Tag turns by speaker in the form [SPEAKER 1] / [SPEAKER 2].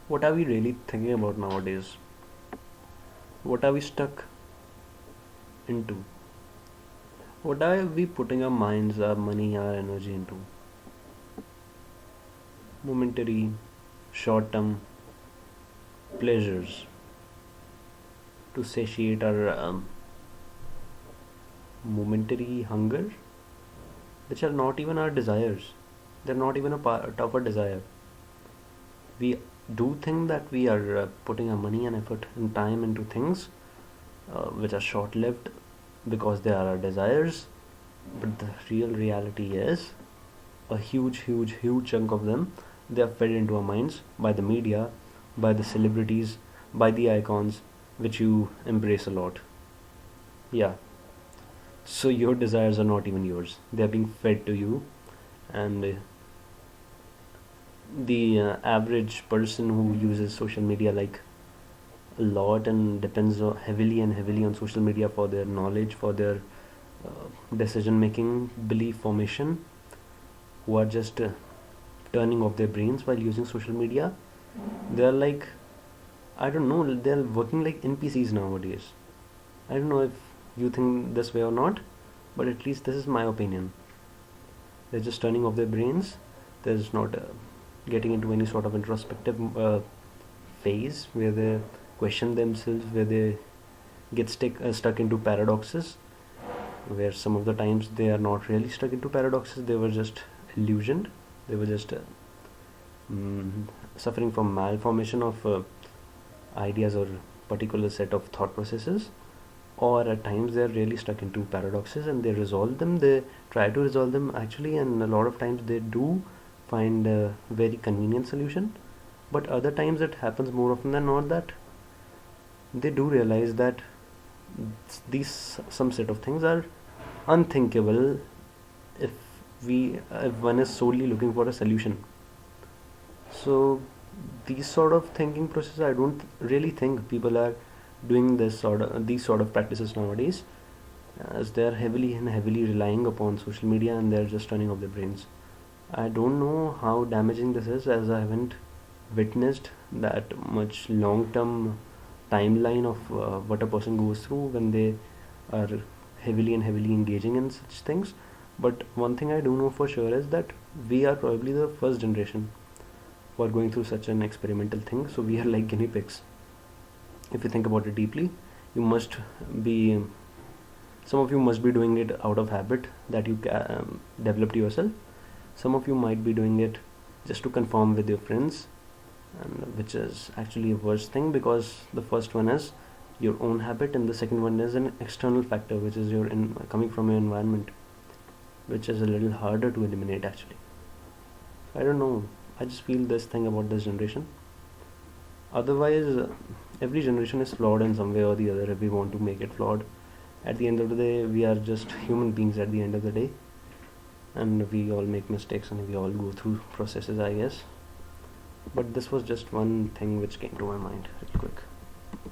[SPEAKER 1] What are we really thinking about nowadays? What are we stuck into? What are we putting our minds, our money, our energy into? Momentary, short term pleasures to satiate our momentary hunger, which are not even our desires. They're not even a part of our desire. We do think that we are putting our money and effort and time into things which are short lived because they are our desires, but the real reality is a huge chunk of them, they are fed into our minds by the media, by the celebrities, by the icons which you embrace a lot. Yeah, so your desires are not even yours, they are being fed to you. And the average person who uses social media like a lot and depends heavily and heavily on social media for their knowledge, for their decision making, belief formation, who are just turning off their brains while using social media, they are like, I don't know, they're working like NPCs nowadays. I don't know if you think this way or not, but at least this is my opinion. They're just turning off their brains. They're just not getting into any sort of introspective phase where they question themselves, where they get stuck into paradoxes, where some of the times they are not really stuck into paradoxes, they were just illusioned, they were just suffering from malformation of ideas or particular set of thought processes, or at times they are really stuck into paradoxes and they resolve them, they try to resolve them actually, and a lot of times they do find a very convenient solution, but other times it happens more often than not that they do realize that these some set of things are unthinkable if if one is solely looking for a solution. So these sort of thinking process, I don't really think people are doing these sort of practices nowadays, as they are heavily relying upon social media and they're just turning off their brains. I don't know how damaging this is, as I haven't witnessed that much long term timeline of what a person goes through when they are heavily engaging in such things. But one thing I do know for sure is that we are probably the first generation who are going through such an experimental thing, so we are like guinea pigs. If you think about it deeply, you must be some of you must be doing it out of habit that you developed yourself. Some of you might be doing it just to conform with your friends, and which is actually a worse thing, because the first one is your own habit and the second one is an external factor, which is your coming from your environment, which is a little harder to eliminate actually. I don't know, I just feel this thing about this generation. Otherwise every generation is flawed in some way or the other if we want to make it flawed. At the end of the day, we are just human beings at the end of the day, and we all make mistakes and we all go through processes, I guess. But this was just one thing which came to my mind real quick.